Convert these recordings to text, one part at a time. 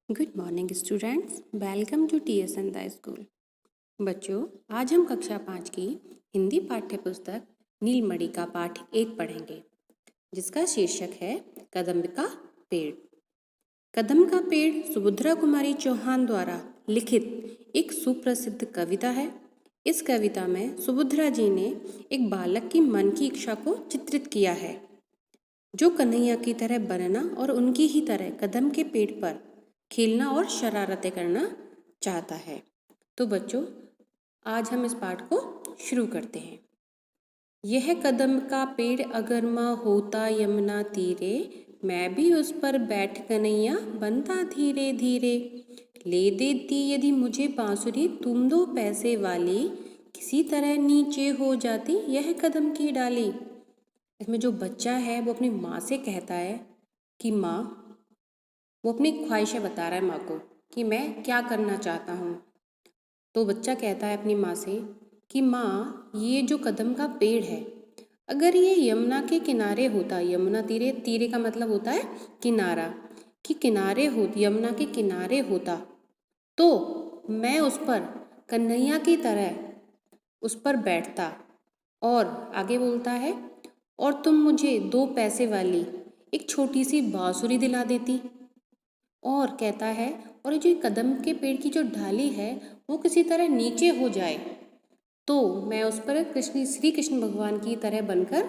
Good morning students, welcome to TS अंधा school. बच्चों, आज हम कक्षा 5 की हिंदी पाठ्य पुस्तक नीलमणि का पाठ 1 पढ़ेंगे, जिसका शीर्षक है कदम का पेड़। कदम का पेड़ सुभद्रा कुमारी चौहान द्वारा लिखित एक सुप्रसिद्ध कविता है। इस कविता में सुभद्रा जी ने एक बालक की मन की इच्छा को चित्रित किया है, जो कन्हैया की तरह बनना और उनकी ही तरह कदम के पेड़ पर खेलना और शरारतें करना चाहता है। तो बच्चों, आज हम इस पाठ को शुरू करते हैं। यह कदम का पेड़ अगर माँ होता यमुना तीरे, मैं भी उस पर बैठ कन्हैया बनता धीरे धीरे। ले देती यदि मुझे बांसुरी तुम 2 पैसे वाली, किसी तरह नीचे हो जाती यह कदम की डाली। इसमें जो बच्चा है वो अपनी माँ से कहता है कि माँ, वो अपनी ख्वाहिशें बता रहा है माँ को कि मैं क्या करना चाहता हूँ। तो बच्चा कहता है अपनी माँ से कि माँ, ये जो कदम का पेड़ है, अगर ये यमुना के किनारे होता, यमुना तीरे, तीरे का मतलब होता है किनारा, कि किनारे हो, यमुना के किनारे होता, तो मैं उस पर कन्हैया की तरह उस पर बैठता। और आगे बोलता है, और तुम मुझे 2 पैसे वाली एक छोटी सी बांसुरी दिला देती। और कहता है, और ये जो कदम के पेड़ की जो डाली है वो किसी तरह नीचे हो जाए, तो मैं उस पर श्री कृष्ण भगवान की तरह बनकर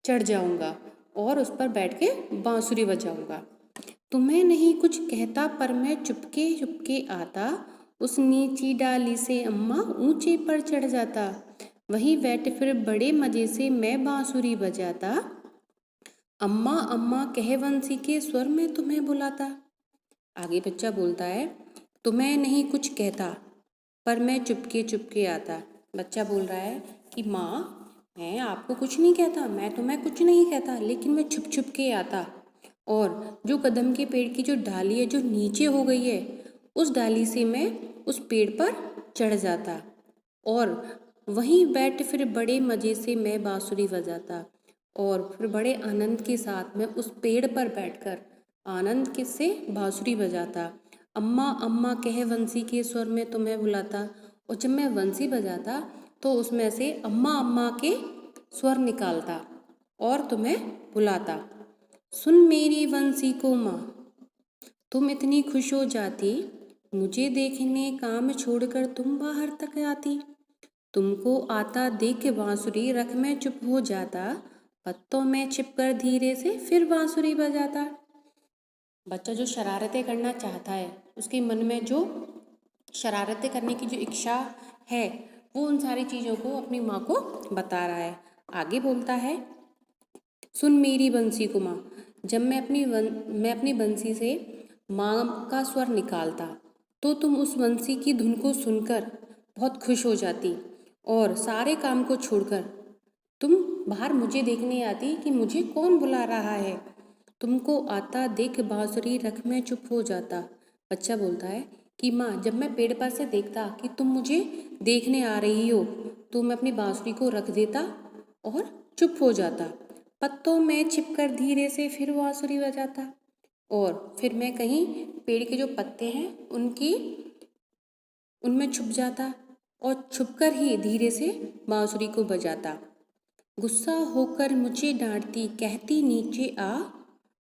चढ़ जाऊंगा और उस पर बैठ के बांसुरी बजाऊंगा। तुम्हें नहीं कुछ कहता पर मैं चुपके चुपके आता, उस नीची डाली से अम्मा ऊंचे पर चढ़ जाता। वहीं बैठ फिर बड़े मजे से मैं बांसुरी बजाता, अम्मा अम्मा कह वंशी के स्वर में तुम्हें बुलाता। आगे बच्चा बोलता है, तुम्हें नहीं कुछ कहता पर मैं चुपके चुपके आता। बच्चा बोल रहा है कि माँ, मैं आपको कुछ नहीं कहता, मैं तुम्हें कुछ नहीं कहता, लेकिन मैं छुप छुप के आता। और जो कदम के पेड़ की जो डाली है जो नीचे हो गई है, उस डाली से मैं उस पेड़ पर चढ़ जाता और वहीं बैठ फिर बड़े मज़े से मैं बांसुरी बजाता। और फिर बड़े आनंद के साथ मैं उस पेड़ पर बैठकर आनंद के से बांसुरी बजाता। अम्मा अम्मा कह वंशी के स्वर में तुम्हें बुलाता। और जब मैं वंशी बजाता तो उसमें से अम्मा अम्मा के स्वर निकालता और तुम्हें बुलाता। सुन मेरी वंशी को माँ, तुम इतनी खुश हो जाती, मुझे देखने काम छोड़कर तुम बाहर तक आती। तुमको आता देख बांसुरी रख मैं चुप हो जाता, पत्तों में छिपकर धीरे से फिर बांसुरी बजाता। बच्चा जो शरारतें करना चाहता है, उसके मन में जो शरारतें करने की जो इच्छा है, वो उन सारी चीज़ों को अपनी माँ को बता रहा है। आगे बोलता है, सुन मेरी बंसी को माँ, जब मैं अपनी बंसी से माँ का स्वर निकालता तो तुम उस बंसी की धुन को सुनकर बहुत खुश हो जाती और सारे काम को छोड़कर तुम बाहर मुझे देखने आती कि मुझे कौन बुला रहा है। तुमको आता देख बांसुरी रख मैं चुप हो जाता। बच्चा बोलता है कि माँ, जब मैं पेड़ पर से देखता कि तुम मुझे देखने आ रही हो, तो मैं अपनी बांसुरी को रख देता और चुप हो जाता। पत्तों में छिपकर धीरे से फिर बांसुरी बजाता। और फिर मैं कहीं पेड़ के जो पत्ते हैं उनमें छुप जाता और छुपकर ही धीरे से बांसुरी को बजाता। गुस्सा होकर मुझे डांटती कहती नीचे आ,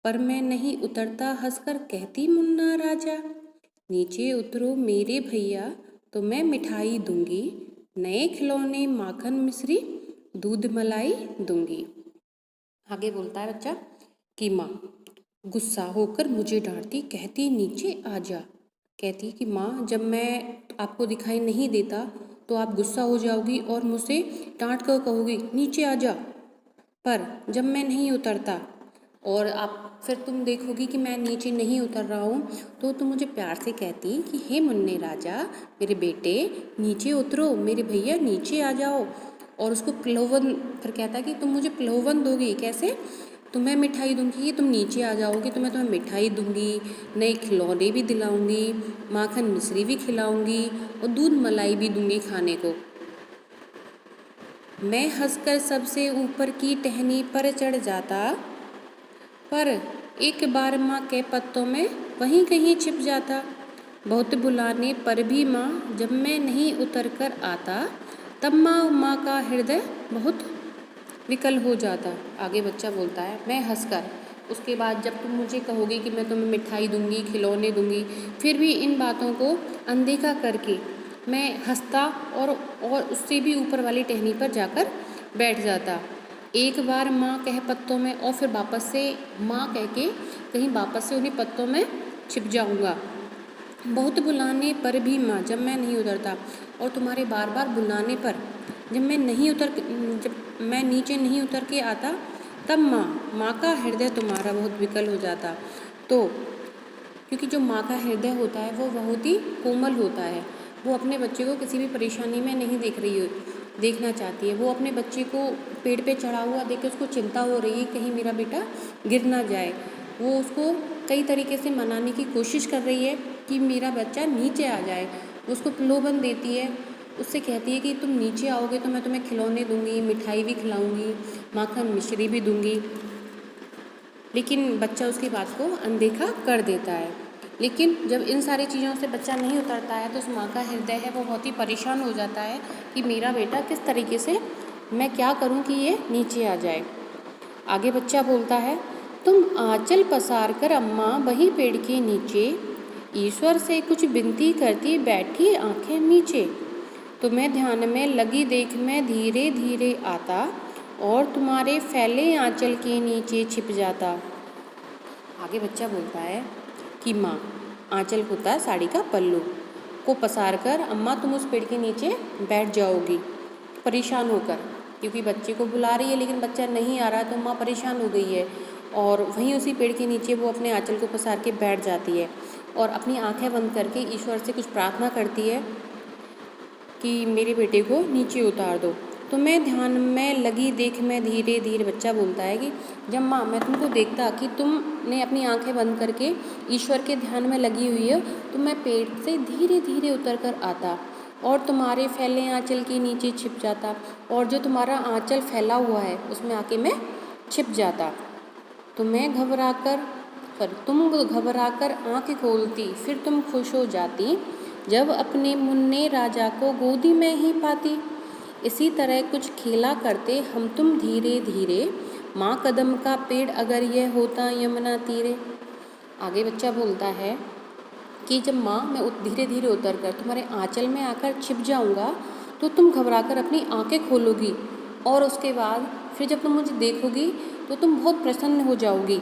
पर मैं नहीं उतरता हंसकर कहती मुन्ना राजा। नीचे उतरो मेरे भैया तो मैं मिठाई दूंगी, नए खिलौने माखन मिश्री दूध मलाई दूंगी। आगे बोलता है बच्चा कि माँ गुस्सा होकर मुझे डांटती कहती नीचे आ जा। कहती कि माँ, जब मैं आपको दिखाई नहीं देता तो आप गुस्सा हो जाओगी और मुझसे डांट कर कहोगी नीचे आ जा। पर जब मैं नहीं उतरता और आप फिर तुम देखोगी कि मैं नीचे नहीं उतर रहा हूँ, तो तुम मुझे प्यार से कहती कि हे मुन्ने राजा, मेरे बेटे नीचे उतरो, मेरे भैया नीचे आ जाओ। और उसको प्रलोभन, फिर कहता कि तुम मुझे प्रलोभन दोगी, कैसे? तुम्हें मिठाई दूंगी, तुम नीचे आ जाओगी तो मैं तुम्हें मिठाई दूंगी, नए खिलौने भी दिलाऊंगी, माखन मिश्री भी खिलाऊंगी और दूध मलाई भी दूंगी खाने को। मैं हंसकर सबसे ऊपर की टहनी पर चढ़ जाता, पर एक बार माँ के पत्तों में वहीं कहीं छिप जाता। बहुत बुलाने पर भी माँ जब मैं नहीं उतर कर आता, तब माँ का हृदय बहुत विकल हो जाता। आगे बच्चा बोलता है, मैं हंसकर, उसके बाद जब तुम मुझे कहोगे कि मैं तुम्हें मिठाई दूंगी, खिलौने दूंगी, फिर भी इन बातों को अनदेखा करके मैं हंसता और उससे भी ऊपर वाली टहनी पर जाकर बैठ जाता। एक बार माँ कह पत्तों में और फिर वापस से माँ कह के कहीं वापस से उन्हीं पत्तों में छिप जाऊंगा। बहुत बुलाने पर भी माँ जब मैं नहीं उतरता, और तुम्हारे बार बार बुलाने पर जब मैं नीचे नहीं उतर के आता, तब माँ का हृदय तुम्हारा बहुत विकल हो जाता। तो क्योंकि जो माँ का हृदय होता है वो बहुत ही कोमल होता है, वो अपने बच्चे को किसी भी परेशानी में नहीं देखना चाहती है। वो अपने बच्चे को पेड़ पे चढ़ा हुआ देख के उसको चिंता हो रही है कहीं मेरा बेटा गिर ना जाए। वो उसको कई तरीके से मनाने की कोशिश कर रही है कि मेरा बच्चा नीचे आ जाए। उसको प्रलोभन देती है, उससे कहती है कि तुम नीचे आओगे तो मैं तुम्हें खिलौने दूंगी, मिठाई भी खिलाऊंगी, माखन मिश्री भी दूंगी। लेकिन बच्चा उसकी बात को अनदेखा कर देता है। लेकिन जब इन सारी चीज़ों से बच्चा नहीं उतरता है तो उस माँ का हृदय है वो बहुत ही परेशान हो जाता है कि मेरा बेटा किस तरीके से, मैं क्या करूँ कि ये नीचे आ जाए। आगे बच्चा बोलता है, तुम आंचल पसार कर अम्मा वहीं पेड़ के नीचे ईश्वर से कुछ विनती करती बैठी आंखें नीचे। तुम्हें ध्यान में लगी देख मैं धीरे धीरे आता और तुम्हारे फैले आंचल के नीचे छिप जाता। आगे बच्चा बोलता है कि माँ, आंचल होता है साड़ी का पल्लू, को पसार कर अम्मा तुम उस पेड़ के नीचे बैठ जाओगी परेशान होकर, क्योंकि बच्चे को बुला रही है लेकिन बच्चा नहीं आ रहा, तो माँ परेशान हो गई है और वहीं उसी पेड़ के नीचे वो अपने आंचल को पसार के बैठ जाती है और अपनी आंखें बंद करके ईश्वर से कुछ प्रार्थना करती है कि मेरे बेटे को नीचे उतार दो। तो मैं ध्यान में लगी देख मैं धीरे धीरे, बच्चा बोलता है कि जब माँ मैं तुमको देखता कि तुमने अपनी आंखें बंद करके ईश्वर के ध्यान में लगी हुई है, तो मैं पेड़ से धीरे धीरे उतर कर आता और तुम्हारे फैले आंचल के नीचे छिप जाता, और जो तुम्हारा आंचल फैला हुआ है उसमें आके मैं छिप जाता। तुम घबराकर आँख खोलती, फिर तुम खुश हो जाती जब अपने मुन्ने राजा को गोदी में ही पाती। इसी तरह कुछ खेला करते हम तुम धीरे धीरे, माँ कदम का पेड़ अगर यह होता यमुना तीरे। आगे बच्चा बोलता है कि जब माँ मैं धीरे धीरे उतर कर तुम्हारे आंचल में आकर छिप जाऊँगा तो तुम घबराकर अपनी आंखें खोलोगी, और उसके बाद फिर जब तुम मुझे देखोगी तो तुम बहुत प्रसन्न हो जाओगी,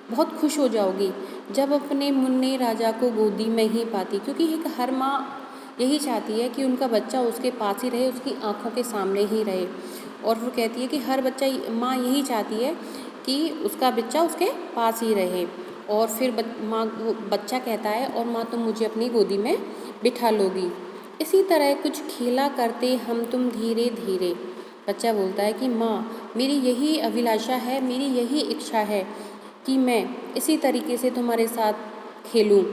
बहुत खुश हो जाओगी जब अपने मुन्ने राजा को गोदी में ही पाती। क्योंकि एक हर माँ यही चाहती है कि उनका बच्चा उसके पास ही रहे, उसकी आँखों के सामने ही रहे। और वो कहती है कि हर माँ यही चाहती है कि उसका बच्चा उसके पास ही रहे। और फिर बच्चा कहता है, और माँ तुम मुझे अपनी गोदी में बिठा लोगी। इसी तरह कुछ खेला करते हम तुम धीरे धीरे। बच्चा बोलता है कि माँ मेरी यही अभिलाषा है, मेरी यही इच्छा है कि मैं इसी तरीके से तुम्हारे साथ खेलूं।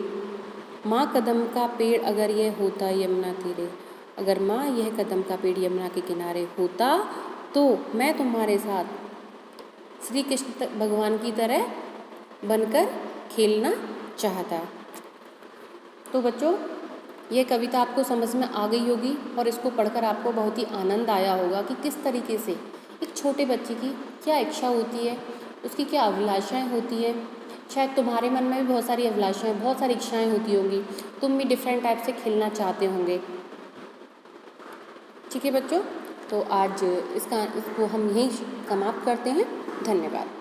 माँ कदम का पेड़ अगर यह होता यमुना तीरे, अगर माँ यह कदम का पेड़ यमुना के किनारे होता तो मैं तुम्हारे साथ श्री कृष्ण भगवान की तरह बनकर खेलना चाहता। तो बच्चों, ये कविता आपको समझ में आ गई होगी और इसको पढ़कर आपको बहुत ही आनंद आया होगा कि किस तरीके से एक छोटे बच्चे की क्या इच्छा होती है, उसकी क्या अभिलाषाएं होती है। शायद तुम्हारे मन में भी बहुत सारी अभिलाषाएं, बहुत सारी इच्छाएं होती होंगी, तुम भी डिफरेंट टाइप से खेलना चाहते होंगे। ठीक है बच्चों, तो आज इसको हम यहीं समाप्त करते हैं। धन्यवाद।